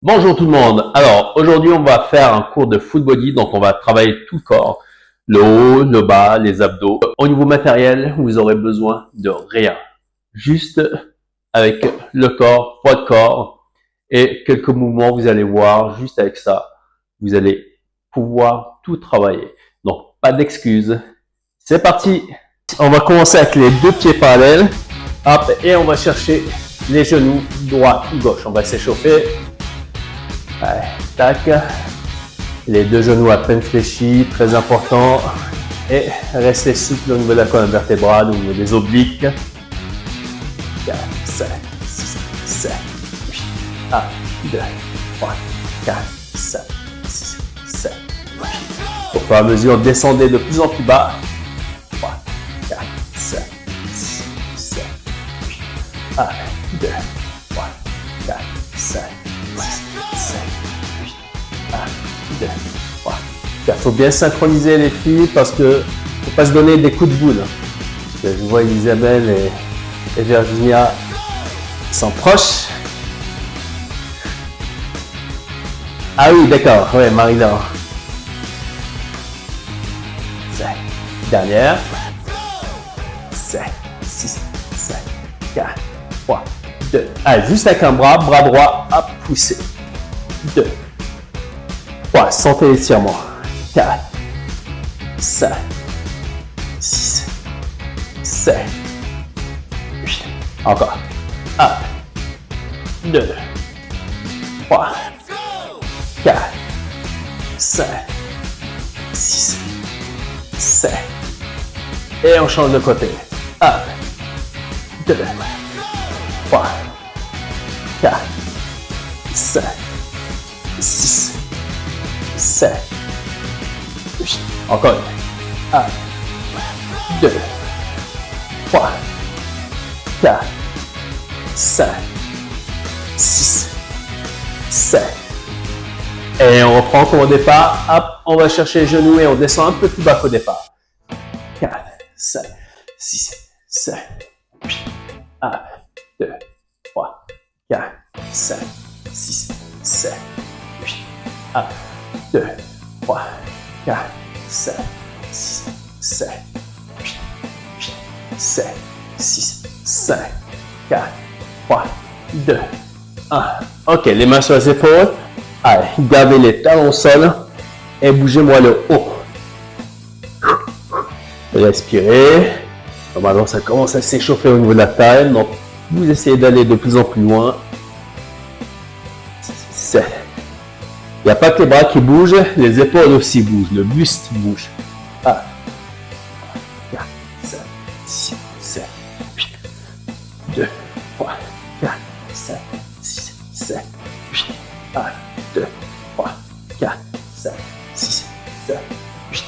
Bonjour tout le monde. Alors, aujourd'hui, on va faire un cours de full body. Donc, on va travailler tout le corps. Le haut, le bas, les abdos. Au niveau matériel, vous aurez besoin de rien. Juste avec le corps, poids de corps et quelques mouvements, vous allez voir, juste avec ça, vous allez pouvoir tout travailler. Donc, pas d'excuses. C'est parti. On va commencer avec les deux pieds parallèles. Hop, et on va chercher les genoux droit ou gauche. On va s'échauffer. Allez, tac. Les deux genoux à peine fléchis, très important. Et restez souple au niveau de la colonne vertébrale, au niveau des obliques. 4, 5, 6, 7, 8, 1, 2, 3, 4, 5, 6, 7, 8. Au fur et à mesure, descendez de plus en plus bas. 3, 4, 5, 6, 7, 8. 1, 2, 3, 4, 5, 6, 7, 8. 1, 2, 3, 4. Il faut bien synchroniser les filles parce que ne faut pas se donner des coups de boule. Je vois Isabelle et Virginia sont proches. Ah oui, d'accord, ouais, Marie-Laure. Dernière. 5, 6, 7, 4, 3, 2. Allez, juste avec un bras droit à pousser. 2, 3, sentez l'étirement. 4, 5, 6, 7, 8. Encore. 1, 2, 3, 4, 5, 6, 7. Et on change de côté. 1, 2, 3, 4, 5, 6, 7, 8. Encore. 1, 2, 3, 4, 5, 6, 7. Et on reprend comme au départ. Hop, on va chercher les genoux et on descend un peu plus bas qu'au départ. 4, 5, 6, 7, 8. 1, 2, 3, 4, 5, 6, 7, 8. 1, 2, 3, 4, 5, 6, 7, 8, 7, 6, 5, 4, 3, 2, 1. Ok, les mains sur les épaules. Allez, gardez les talons au sol et bougez-moi le haut. Respirez. Normalement, ça commence à s'échauffer au niveau de la taille. Donc, vous essayez d'aller de plus en plus loin. Il n'y a pas que les bras qui bougent, les épaules aussi bougent, le buste bouge. 1, 3, 4, 5, 6, 7, 8. 2, 3, 4, 5, 6, 7, 8. 1, 2, 3, 4, 5, 6, 7, 8,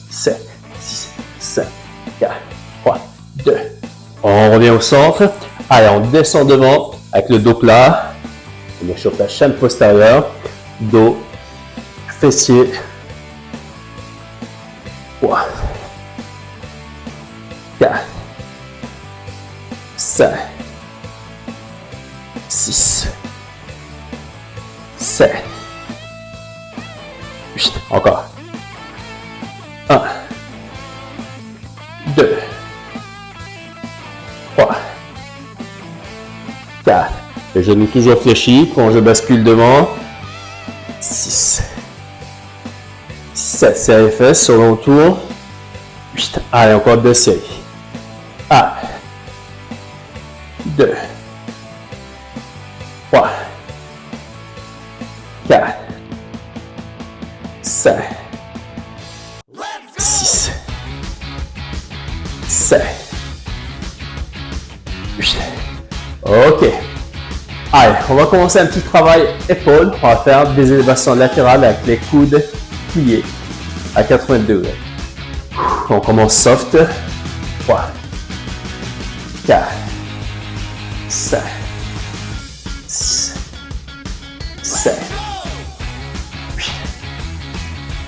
7, 6, 5, 4, 3, 2. On revient au centre. Allez, on descend devant avec le dos plat. On échauffe la chaîne postérieure. Dos, fessier. 3, 4, 5, 6, 7, 8. Encore. 1, 2, 3, 4. Les genoux toujours fléchis quand je bascule devant. 6, 7. Serrez les fesses sur le tour. 8. Allez, encore 2 séries. 1, 2, 3, 4, 5, 6, 7, 8. Ok. Allez, on va commencer un petit travail épaules. On va faire des élévations latérales avec les coudes pliés à 80 degrés. On commence soft. 3, 4, 5, 6, 7, 8.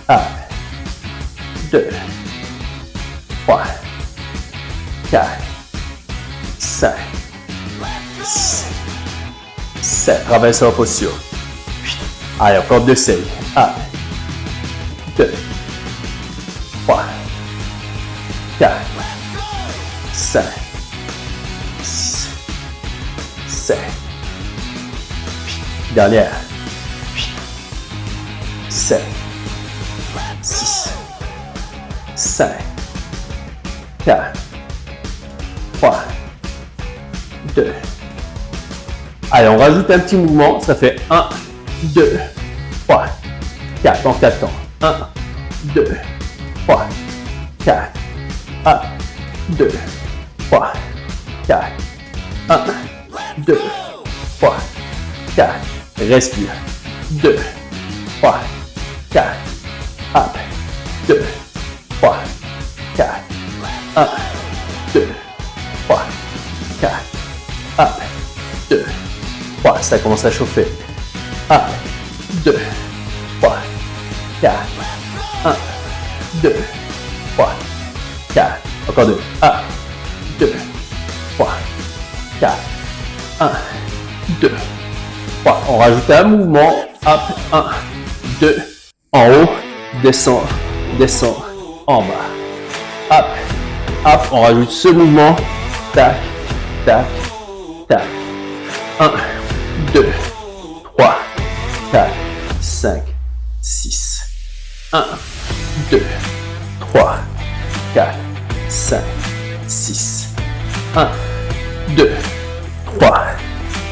1, 2, 3, 4, 5, 6, 7. Travaille sur la posture. Allez, encore 2 séries. 1, 2, 3, 4, 5, 6, 7. Dernière. 7, 6, 5, 4, 3, 2. Allez, on rajoute un petit mouvement. Ça fait 1, 2, 3, 4 en 4 temps. 1, 2, 3, 4, 1, 2, 3, 4, 1, 2, 3, 4. Respire. 2, 3, 4, hop, 2, 3, 4, 1, 2, 3, 4, hop, 2, 3, ça commence à chauffer. 1, 2, 3, 4, 1, 2, 3, 4, encore 2, 1, 2, 3, 4, 1, 2, 3, on rajoute un mouvement, hop, 1, 2, en haut, descend, descend, en bas, hop, hop, on rajoute ce mouvement, tac, tac, tac, 1, 2, 3, 4, 5, 6, 1, 2, 3, 4, 5, 6, 1, 2, 3,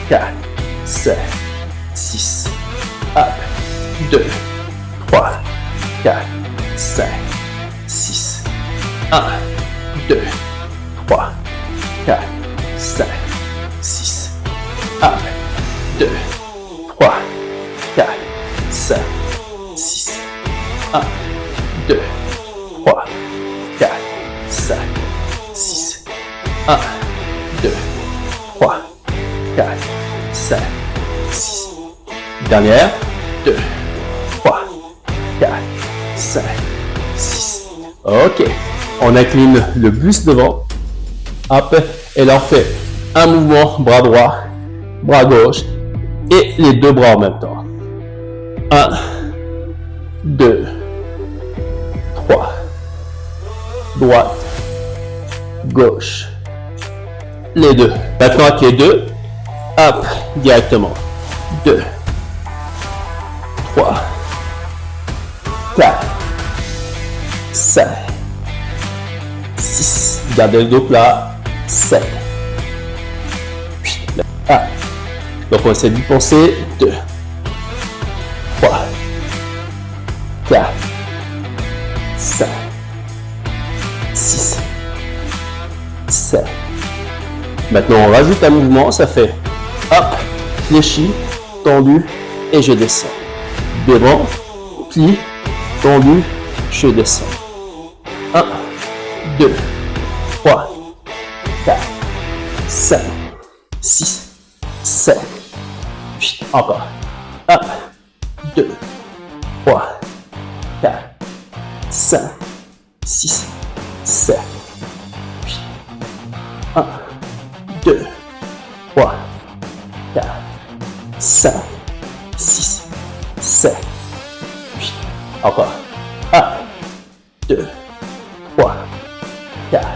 4, 5, 6, hop, 2, 3, 4, 5, 6, 1, 2, 3, 4, 5, 6, hop, 2, 3, 4, 5, 6, 1, 2, 3, 4, 5, 6, 1, 2, 3, 4, 5, 6. Dernière, 2, 3, 4, 5, 6. Ok, on incline le buste devant. Hop, et là on fait un mouvement, bras droit, bras gauche et les deux bras en même temps. 1, 2, 3, droite, gauche, les deux. Maintenant avec les deux, hop, directement. 2, 3, 4, 5, 6, gardez le dos plat, 7, 8, 1. Donc on essaie d'y penser, 2, 3, 4, 5, 6, 7. Maintenant on rajoute un mouvement, ça fait hop, fléchi, tendu et je descends. Devant, plie, tendu, je descends. 1, 2, 3, 4, 5, 6, 7, 8. Encore. 1, 2, 3, 4, 5, 6, 7, 8. 1, 2, 3, 4, 5, 6, 7, 8. Encore. 1, 2, 3, 4,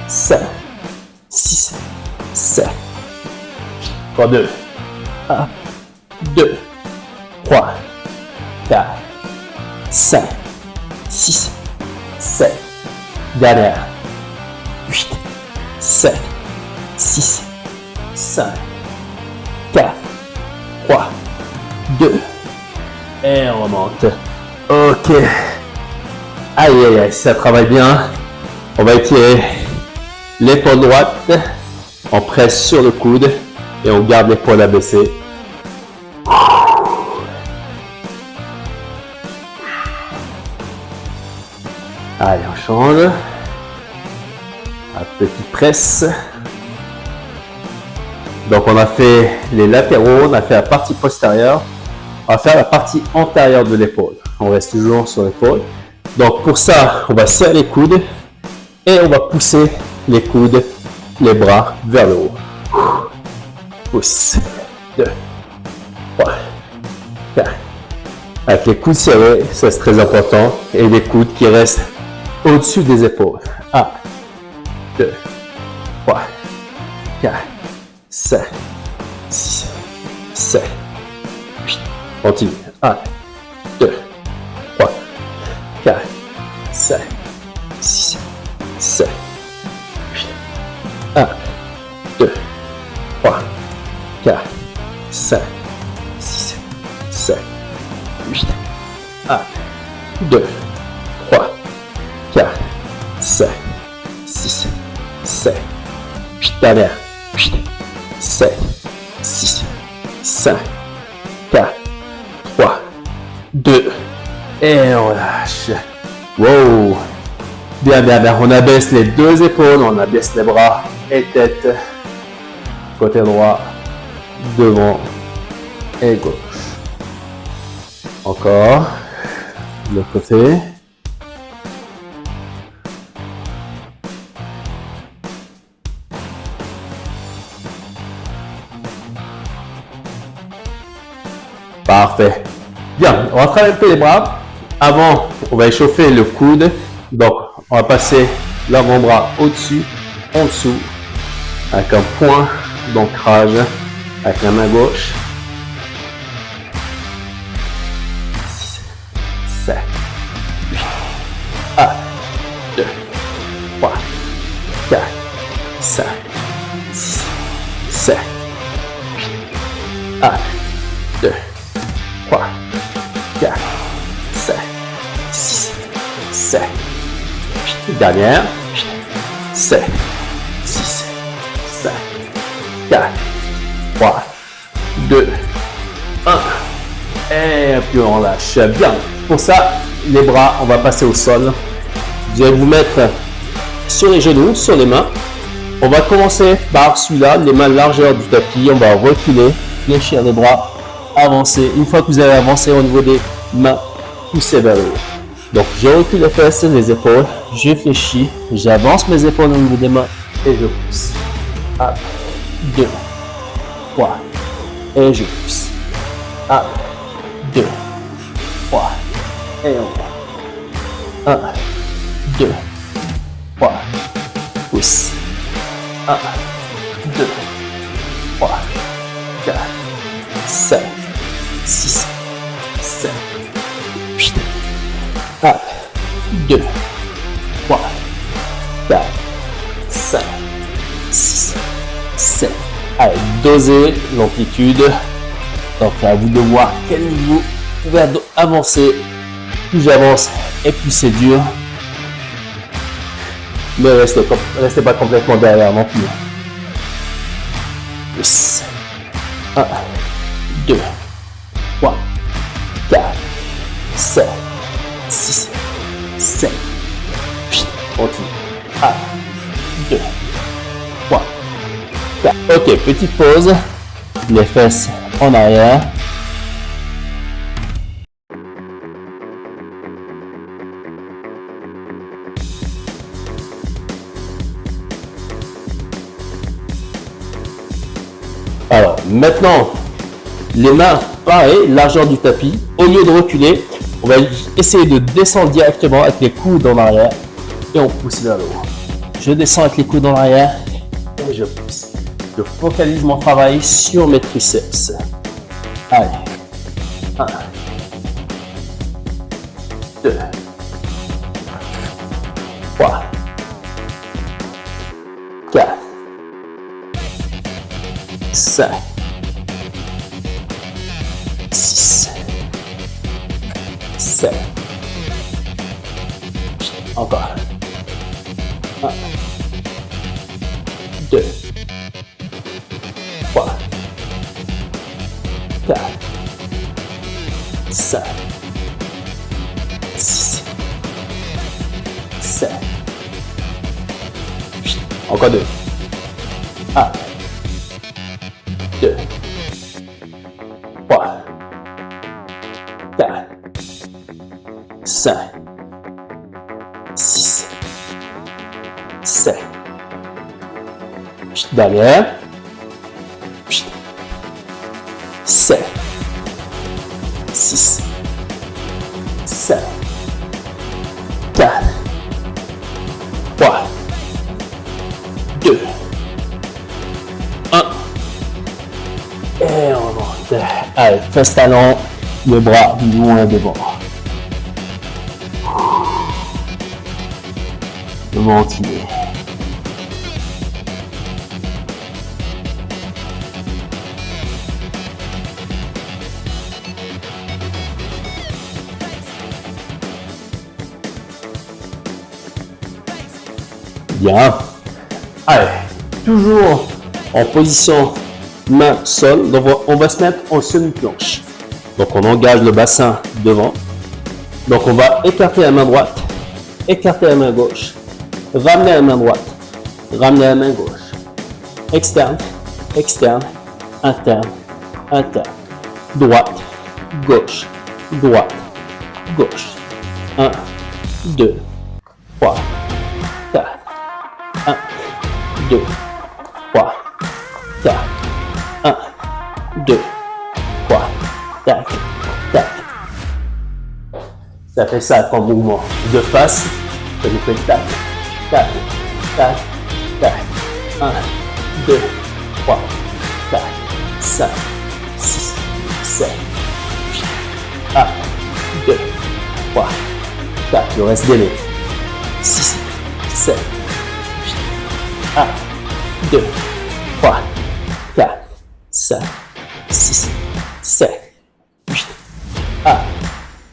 5, 6, 7. Encore 2. 1, 2, 3, 4, 5, 6, 7. Dernière. 8, 7, 6, 5, 4, 3, 2. Et on remonte. Ok. Aïe, aïe, aïe, ça travaille bien. On va étirer l'épaule droite. On presse sur le coude et on garde l'épaule abaissée. Allez, on change. Un petit presse. Donc on a fait les latéraux, on a fait la partie postérieure. On va faire la partie antérieure de l'épaule. On reste toujours sur l'épaule. Donc pour ça, on va serrer les coudes et on va pousser les coudes, les bras vers le haut. Pousse. 2, 3, 4. Avec les coudes serrés, ça c'est très important. Et les coudes qui restent au-dessus des épaules. 1, 2, 3, 4, 5, 6, 7, 8. Continue. 1, 2, 3, 4, 5, 6, 7, 8. 1, 2, 3, 4, 5, 6, 7, 8. 1, 2, 3, 4, 5, 6, 7, 8. Dernière. 8, 7, 6, 5, 4, 3, 2. Et on lâche. Wow. Bien, bien, bien. On abaisse les deux épaules, on abaisse les bras et tête. Côté droit, devant et gauche. Encore. Le côté. Parfait. Bien, on va travailler un peu les bras. Avant, on va échauffer le coude. Donc, on va passer l'avant-bras au-dessus, en dessous, avec un point d'ancrage avec la main gauche. 6, 7, 8. 1, 2, 3, 4, 5, 6, 7, 8. 1, 2, 3, 4, 5, 6, 7, 8. Dernière. 7, 6, 5, 4, 3, 2, 1. Et puis on lâche. Bien. Pour ça, les bras, on va passer au sol. Je vais vous mettre sur les genoux, sur les mains. On va commencer par celui-là, les mains largeur du tapis. On va reculer, fléchir les bras, avancer. Une fois que vous avez avancé au niveau des mains, poussez vers le haut. Donc, je recule les fesses, les épaules, je fléchis, j'avance mes épaules au niveau des mains et je pousse. 1, 2, 3, et je pousse. 1, 2, 3, et on va. 1, 2, 3, pousse. 1, 2, 3, 4, 5, 6, 7, 8. 1, 2, 3, 4, 5, 6, 7. Allez, dosez l'amplitude. Donc, à vous de voir quel niveau vous pouvez avancer. Plus j'avance et plus c'est dur. Mais restez pas complètement derrière non plus. Plus. 1, 2, 3, 4, 5, 6, 7, 8. Continue. 1, 2, 3, 4. Ok, petite pause. Les fesses en arrière. Alors, maintenant, les mains, pareil, largeur du tapis. Au lieu de reculer, on va essayer de descendre directement avec les coudes en arrière et on pousse vers le haut. Je descends avec les coudes en arrière et je pousse. Je focalise mon travail sur mes triceps. Allez. 1, 2, 3, 4, 5, 6, 7. Encore. 1, 2, 3, 4, 5, 6, 7, 8. Encore 2. 1, 2, 3, 4, 5, 6, 7. Derrière. 7, 6, 7, 4, 3, 2, 1. Et on monte. Allez, fesse talon, le bras loin devant. Ventiler. Bien. Allez, toujours en position main sol. Donc on va se mettre en semi-planche. Donc on engage le bassin devant. Donc on va écarter la main droite, écarter la main gauche, ramener la main droite, ramener la main gauche. Externe, externe, interne, interne. Droite, gauche, droite, gauche. 1, 2, 3, 4. 1, 2, 3, 4, 1, 2, 3, tac, tac. Ça fait ça comme mouvement de face. Ça nous fait tac, tac, tac, tac. 1, 2, 3, 4, 5, 6, 7, 1, 2, 3, 4. Le reste délai. 6, 7, 1, 2, 3, 4, 5, 6, 7, 8. 1,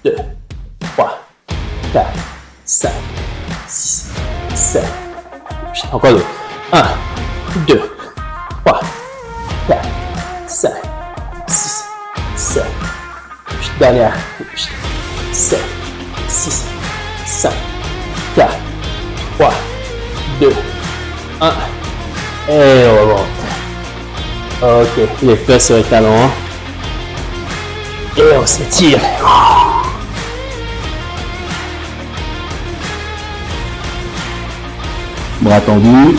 2, 3, 4, 5, 6, 7, 8. Encore deux. 1, 2, 3, 4, 5, 6, 7, 8. Dernière. 8, 7, 6, 5, 4, 3, 2, 1. Et on remonte. Ok, les fesses sur les talons. Et on s'étire. Bras tendus.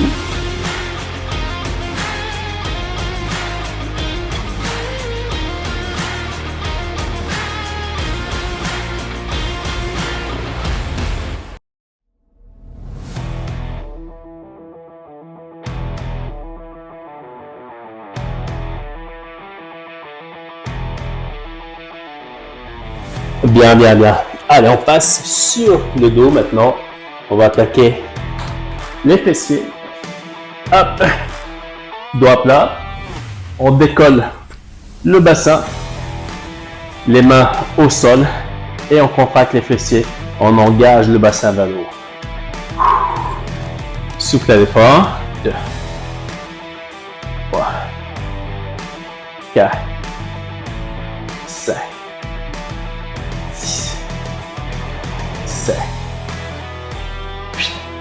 Bien, bien, bien. Allez, on passe sur le dos maintenant. On va attaquer les fessiers. Hop. Doigt plat. On décolle le bassin. Les mains au sol. Et on contracte les fessiers. On engage le bassin vers le haut. Souffle à l'effort. 2, 3, 4, 5. 7.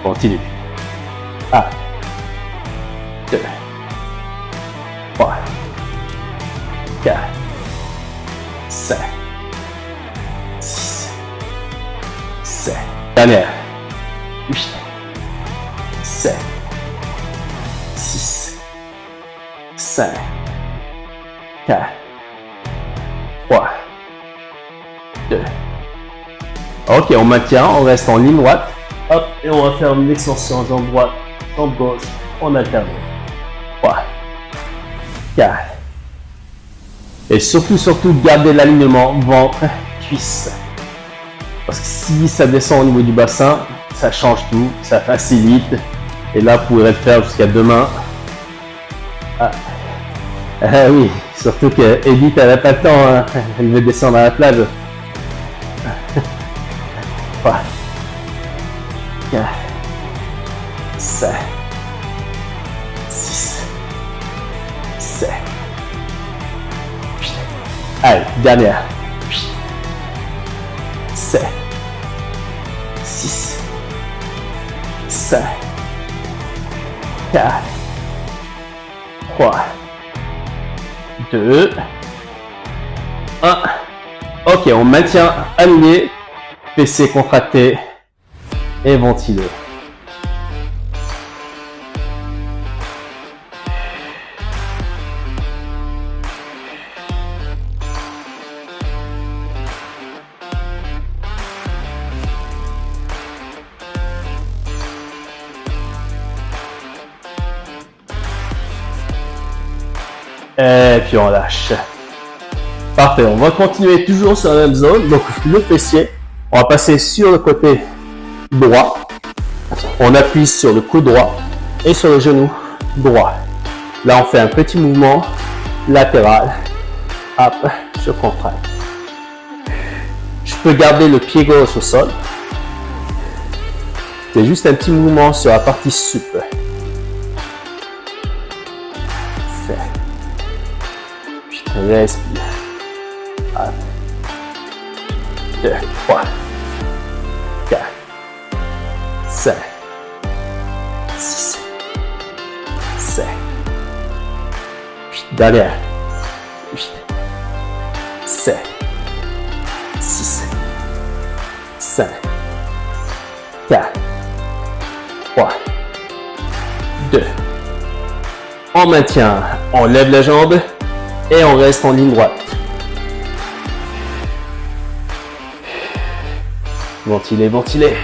Continue. 1, 2, 3, 4, 5, 6, 7. Dernière. 8, 7, 6, 5, 4, 3, 2. Ok, on maintient, on reste en ligne droite. Hop, et on va faire une extension jambe droite, jambe gauche, on alterne. 3, 4. Et surtout, gardez l'alignement ventre, cuisse. Parce que si ça descend au niveau du bassin, ça change tout, ça facilite. Et là, vous pourrez le faire jusqu'à demain. Ah oui, surtout que Edith, elle n'a pas le temps, hein. Elle veut descendre à la plage. 3, 4, 5, 6, 7, 8. Allez, dernière. 8, 7, 6, 5, 4, 3, 2, 1. Ok, on maintient aligné. Fessiers contractés et ventilés. Et puis on lâche. Parfait, on va continuer toujours sur la même zone. Donc le fessier, on va passer sur le côté droit. On appuie sur le coude droit et sur le genou droit. Là, on fait un petit mouvement latéral. Hop, je contracte. Je peux garder le pied gauche au sol. C'est juste un petit mouvement sur la partie sup. Respire. 1, 2, 3, 4, 5, 6, 7, 8, derrière. 8, 7, 6, 5, 4, 3, 2. On maintient, on lève la jambe. Et on reste en ligne droite. Ventilez, ventilez.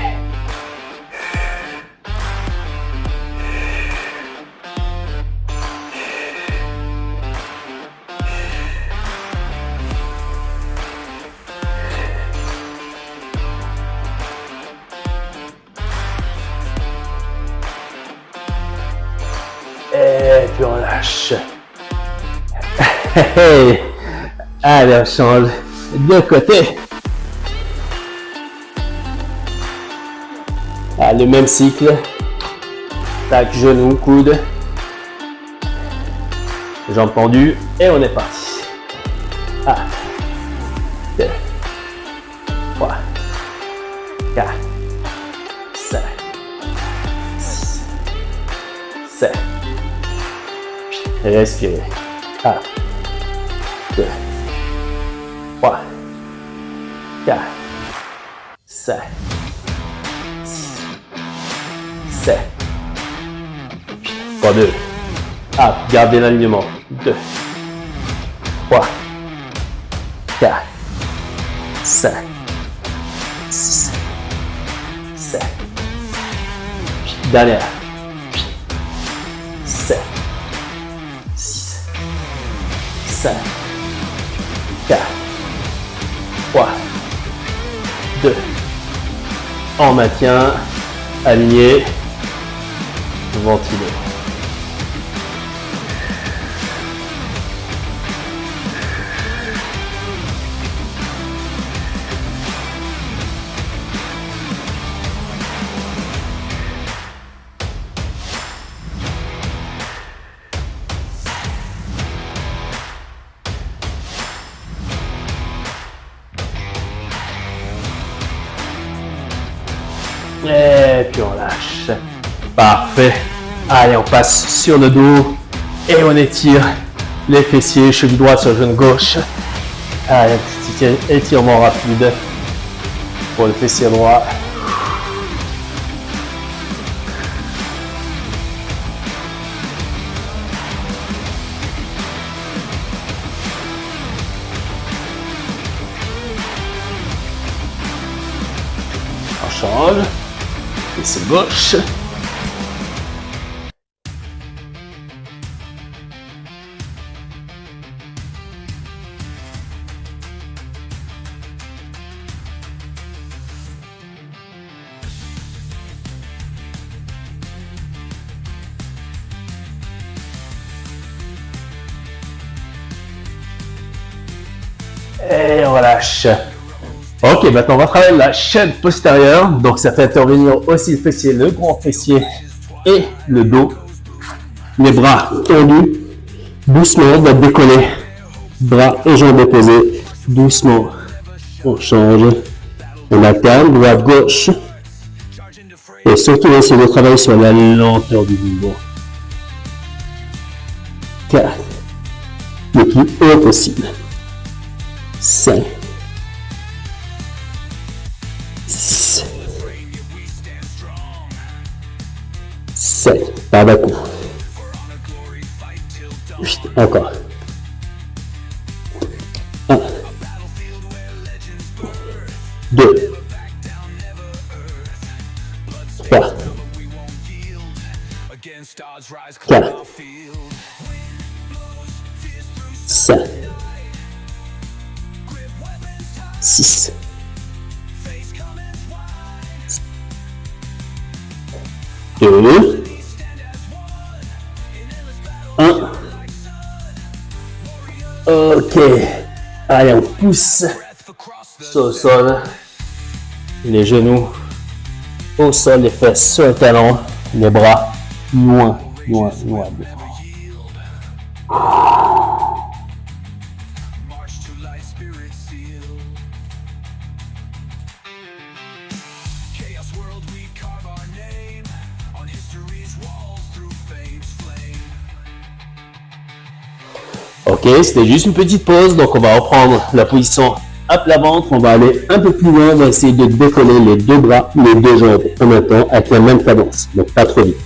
Et puis on lâche. Hey, allez, on change de côté. Ah, le même cycle. Tac, genou, coude. Jambes tendues. Et on est parti. 1, 2, 3, 4, 5, 6, 7. Respirez. 1, 2, 3, 4, 5, 6, 7, 8, 2. Hop, gardez l'alignement. 2, 3, 4, 5, 6, 7, 8. Dernière. 7, 6, 5, 4, 3, 2. On maintient, aligné, ventilé. Et puis on lâche. Parfait. Allez, on passe sur le dos et on étire les fessiers, cheville droite sur genou gauche. Allez, un petit étirement rapide pour le fessier droit. On change. Fessier gauche. Et on relâche. Ok, maintenant on va travailler la chaîne postérieure. Donc ça fait intervenir aussi le fessier, le grand fessier et le dos. Les bras tendus. Doucement, on va décoller. Bras et jambes déposées. Doucement. On change. On alterne, droite, gauche. Et surtout, on essaie de travailler sur la lenteur du mouvement. 4. Le plus haut possible. 5. 6. 7. Par bas coup. 8. Encore. 1. 2. 3. 4. 5, 6, 2, 1. Ok. Allez, on pousse au sol. Les genoux au sol, les fesses sur le talon, les bras loin, loin, loin. Ok, c'était juste une petite pause, donc on va reprendre la position à plat ventre, on va aller un peu plus loin, on va essayer de décoller les deux bras, les deux jambes en même temps avec la même cadence, donc pas trop vite.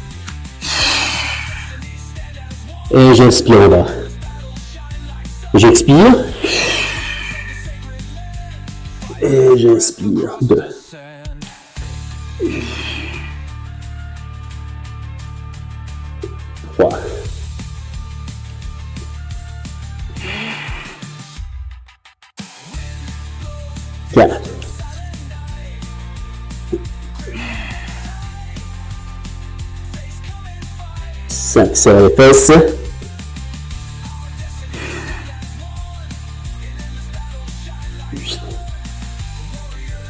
Et j'inspire là. J'expire. Et j'inspire. 2. 3. 4. 5. Serre les fesses.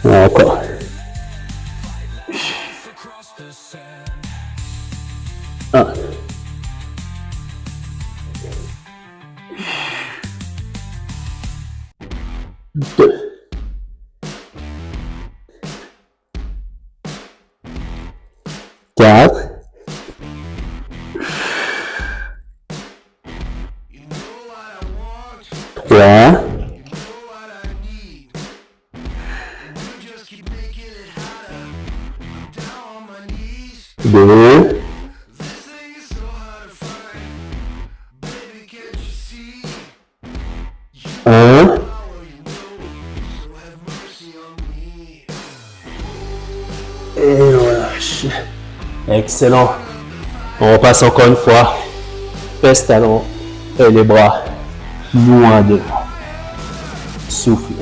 Encore. 1. 2. 4. 3. 2. 1. Et on relâche. Excellent. On repasse encore une fois. Fesses, talons et les bras loin devant. Soufflez.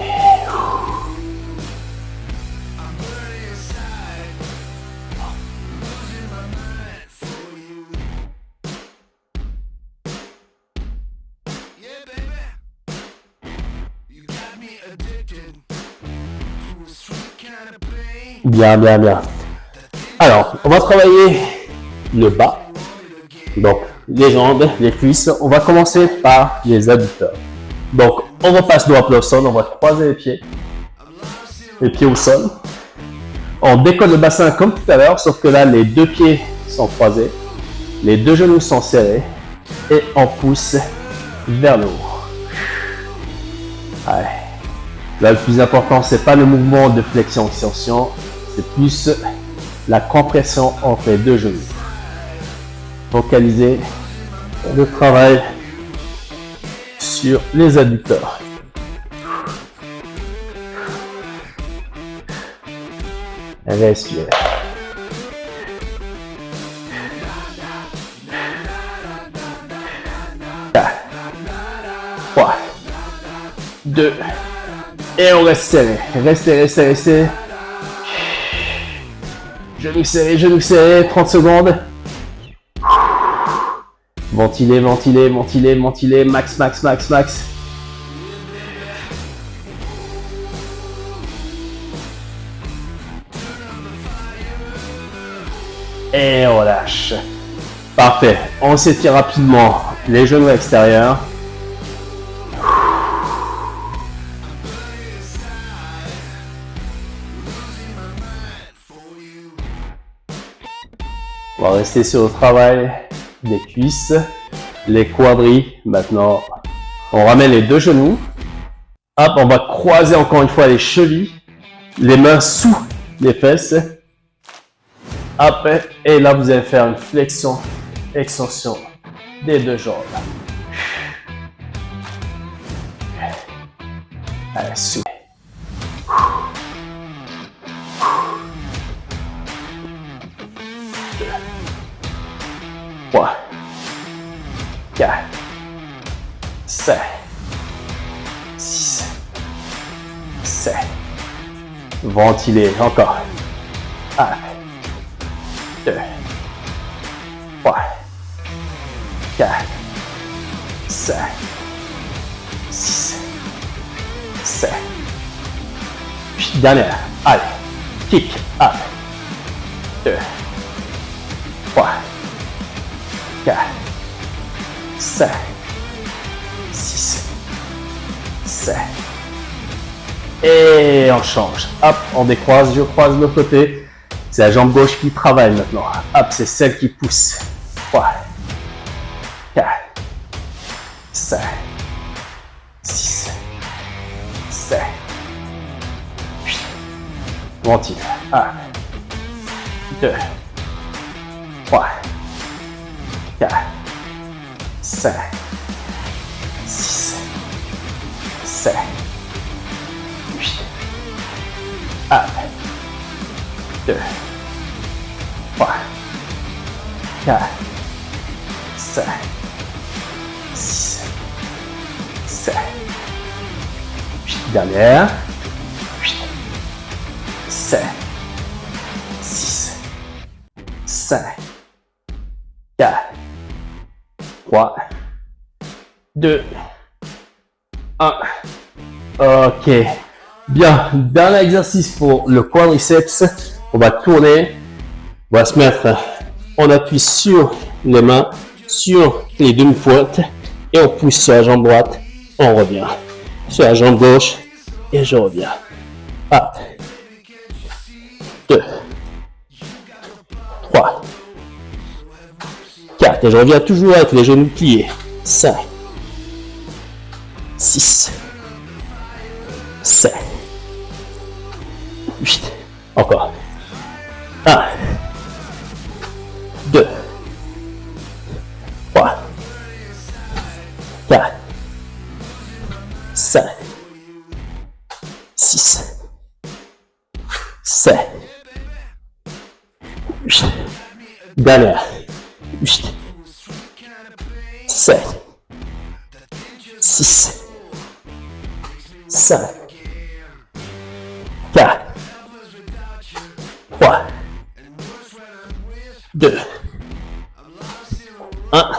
Bien, bien, bien. Alors, on va travailler le bas. Donc, les jambes, les cuisses. On va commencer par les adducteurs. Donc, on repasse dos à plat au sol. On va croiser les pieds au sol. On décolle le bassin comme tout à l'heure, sauf que là, les deux pieds sont croisés. Les deux genoux sont serrés. Et on pousse vers le haut. Allez. Là, le plus important, c'est pas le mouvement de flexion-extension. C'est plus la compression entre les deux genoux. Focalisez le travail sur les adducteurs. Respirez. 4, 3, 2, et on reste serré. Restez. Genoux serrés, 30 secondes. Ventilez, max. Et on relâche. Parfait. On s'étire rapidement les genoux extérieurs. On va rester sur le travail des cuisses, les quadris. Maintenant, on ramène les deux genoux. Hop, on va croiser encore une fois les chevilles, les mains sous les fesses. Hop, et là vous allez faire une flexion, extension des deux jambes. Allez, souffle. 3, 4, 5, c'est. Ventilez, encore. 1, 2, 3, 4, 5, 6, 7. Puis dernière. Allez. Kick. 1, 2, 3, 4, 5, 6, 7. Et on change. Hop, on décroise, je croise de l'autre côté. C'est la jambe gauche qui travaille maintenant. Hop, c'est celle qui pousse. 3, 4, 5, 6, 7, 8. Ventile. 1, 2, 3, 4, 5, 6, 7, 8. 1, 2, 3, 4, 5, 6, 7, 8. Dernière. 8, 7, 6, 5, 4, 3, 2, 1. Ok. Bien. Dernier exercice pour le quadriceps. On va tourner. On va se mettre en appui sur les mains, sur les demi-pointes. Et on pousse sur la jambe droite. On revient. Sur la jambe gauche. Et je reviens. 1, 2, 3, 4. Et je reviens toujours avec les genoux pliés. 5, 6, 7, 8. Encore. 1, 2, 3, 4, 5, 6, 7, 8. Dernière. 8, 7, 6, 5, 4, 3, 2, 1.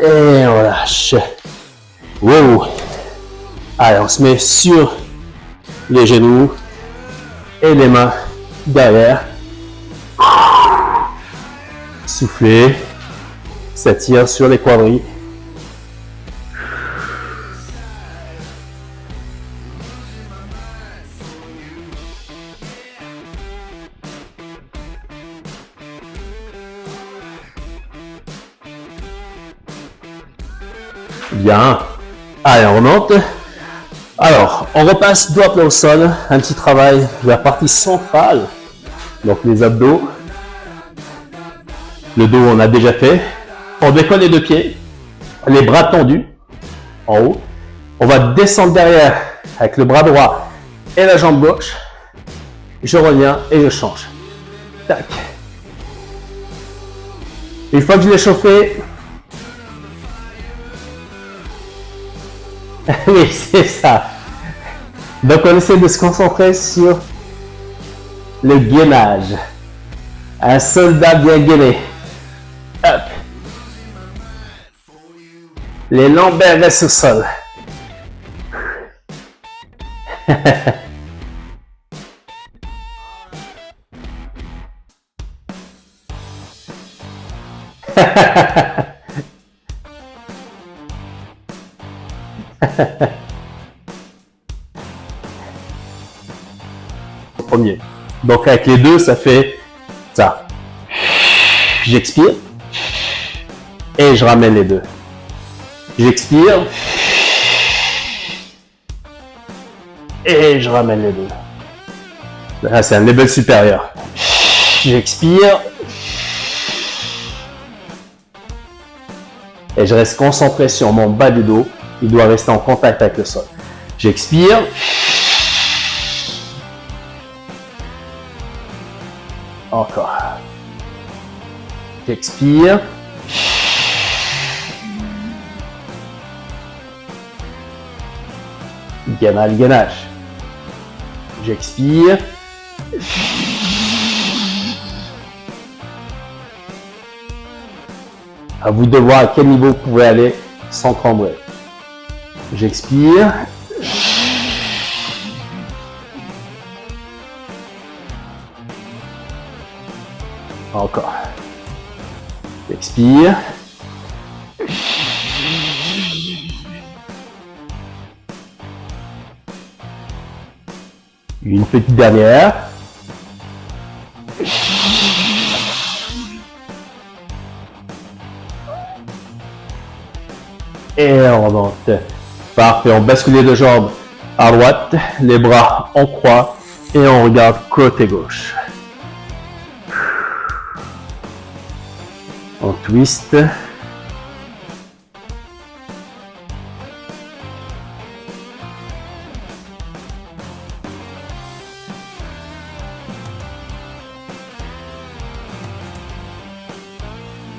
Et on lâche. Wow. Allez, on se met sur les genoux et les mains derrière. Soufflez. S'attire sur les quadris. Bien. Allez, on remonte. Alors, on repasse doigt plat au sol. Un petit travail de la partie centrale. Donc, les abdos. Le dos, on a déjà fait. On décolle les deux pieds. Les bras tendus. En haut. On va descendre derrière avec le bras droit et la jambe gauche. Je reviens et je change. Tac. Une fois que je l'ai chauffé, oui, c'est ça. Donc, on essaie de se concentrer sur le gainage. Un soldat bien gainé. Hop. Les lombaires restent au sol. Premier. Donc avec les deux, ça fait ça. J'expire et je ramène les deux. J'expire et je ramène les deux. Là, c'est un level supérieur. J'expire et je reste concentré sur mon bas du dos. Il doit rester en contact avec le sol. J'expire. Encore. J'expire. Gainage, gainage. J'expire. À vous de voir à quel niveau vous pouvez aller sans trembler. J'expire. Encore. J'expire. Une petite dernière. Et on remonte. Parfait, on bascule les deux jambes à droite, les bras en croix et on regarde côté gauche. On twist.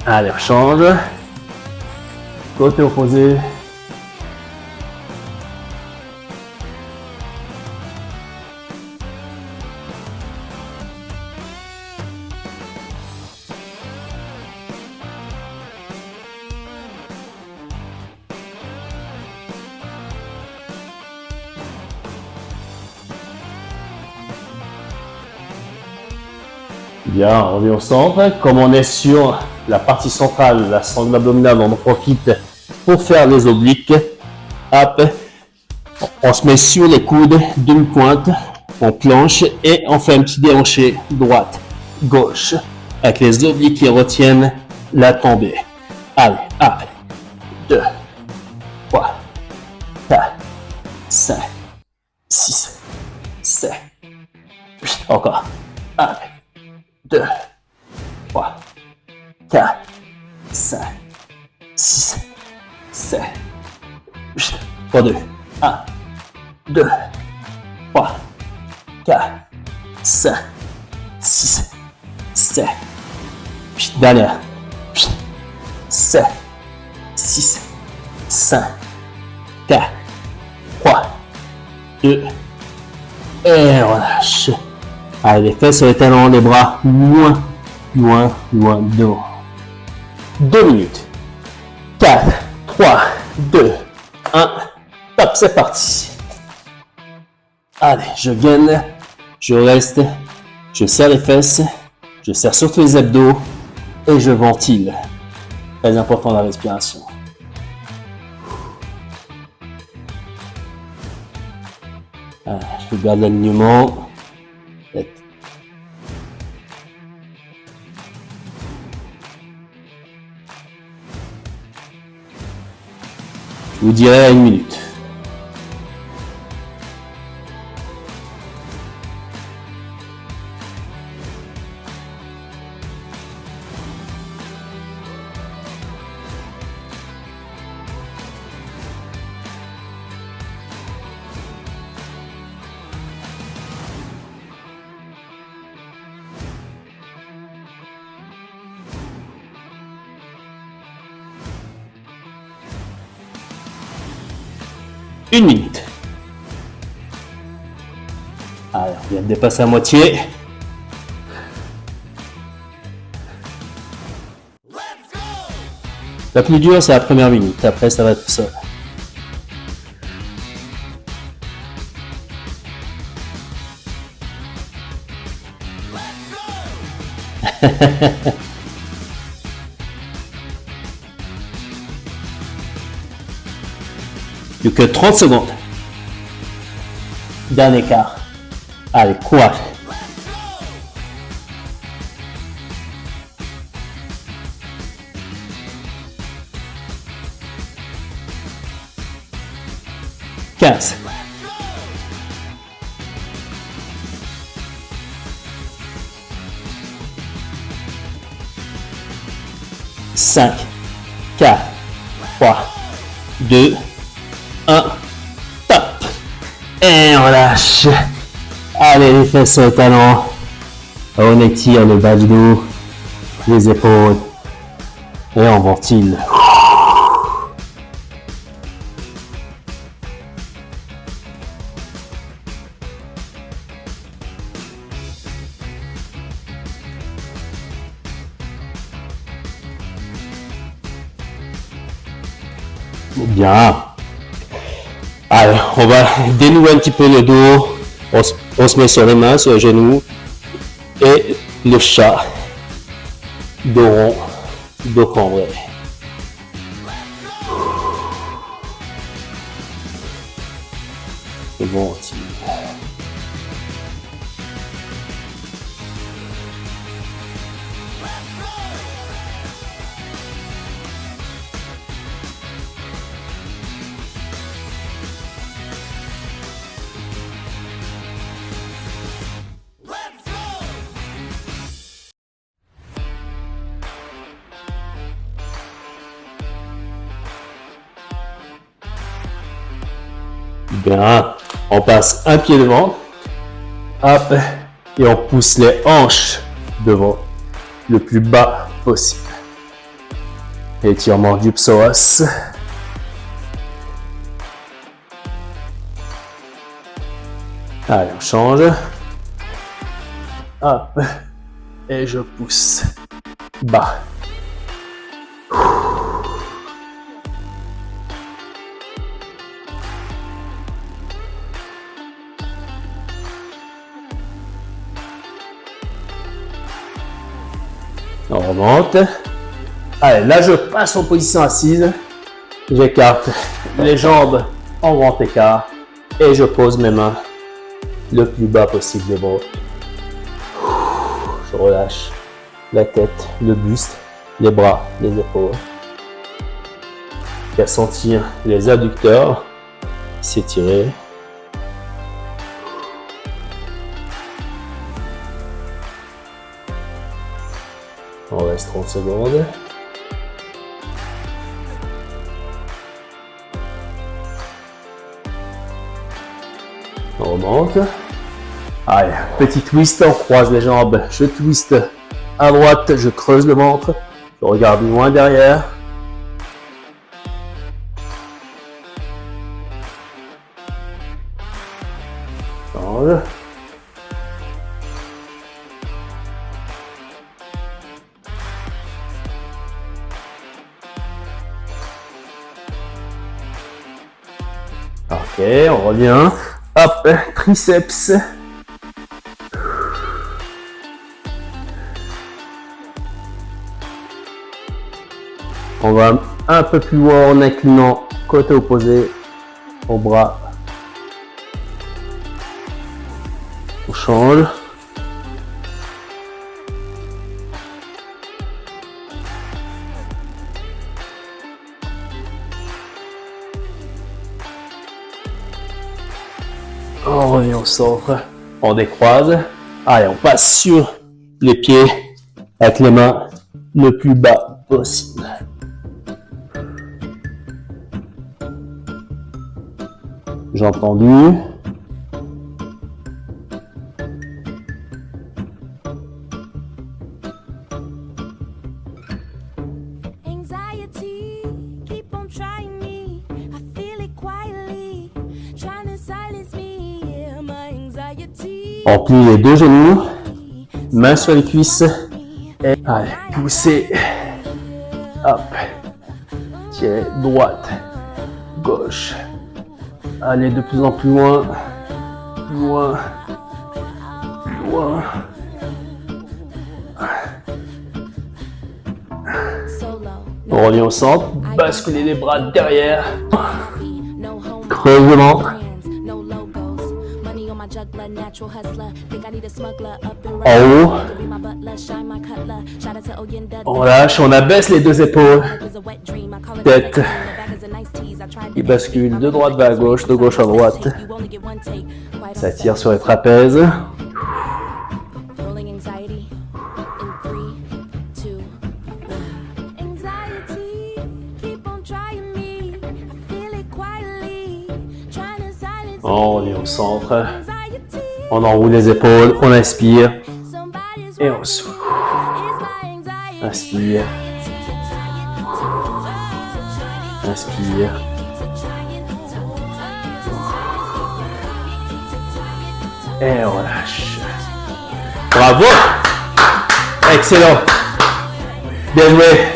Allez, on change. Côté opposé. Bien, on revient au centre. Comme on est sur la partie centrale, la sangle abdominale, on en profite pour faire les obliques. Hop. On se met sur les coudes, demi-pointe, on planche et on fait un petit déhanché droite, gauche, avec les obliques qui retiennent la tombée. Allez, 1, 2, 3, 4, 5, 6, 7, 8, encore. 1, 2, 3, 4, 5, 6, 7, 8, 3, 2, 1, 2, 3, 4, 5, 6, 7, 8, dernière, 7, 6, 5, 4, 3, 2, et on relâche. Allez, les fesses sur les talons, les bras loin, loin, loin devant. 2 minutes. 4, 3, 2, 1. Top, c'est parti. Allez, je gaine, je reste, je serre les fesses, je serre surtout les abdos et je ventile. Très important la respiration. Allez, je garde l'alignement. Je vous dirai à 1 minute. Une minute. Allez, on vient de dépasser à moitié. La plus dure, c'est la première minute. Après, ça va être tout seul. Plus que 30 secondes. Dernier quart. Allez, courage. Quinze. 5, 4, 3, 2, 1, top. Et on lâche. Allez, les fesses sur le talon. On étire le bas du dos, les épaules. Et on ventile. Bien. Allez, on va dénouer un petit peu le dos. On se met sur les mains, sur les genoux. Et le chat. Dos rond, dos cambré. C'est bon, on tire. Bien, on passe un pied devant, hop, et on pousse les hanches devant, le plus bas possible. Étirement du psoas. Allez, on change. Hop, et je pousse bas. On remonte. Allez, là je passe en position assise. J'écarte les jambes en grand écart et je pose mes mains le plus bas possible des bras. Je relâche la tête, le buste, les bras, les épaules. Et à sentir les adducteurs s'étirer. On reste 30 secondes. On remonte. Allez, petit twist, on croise les jambes. Je twiste à droite, je creuse le ventre. Je regarde loin derrière. Change. Ok, on revient. Hop, triceps. On va un peu plus loin en inclinant côté opposé au bras. On change. On revient au centre, on décroise. Allez, on passe sur les pieds avec les mains le plus bas possible. Jambes tendues. On plie les deux genoux, mains sur les cuisses, et allez, poussez, hop, tirez, droite, gauche, allez de plus en plus loin, loin, loin. On revient au centre, basculez les bras derrière, creuse le ventre. En haut, on relâche, on abaisse les deux épaules, tête qui bascule de droite vers gauche, de gauche à droite, ça tire sur les trapèzes. On revient au centre. On enroule les épaules, on inspire et on souffle. Inspire. Inspire. Et on relâche. Bravo! Excellent! Bien joué!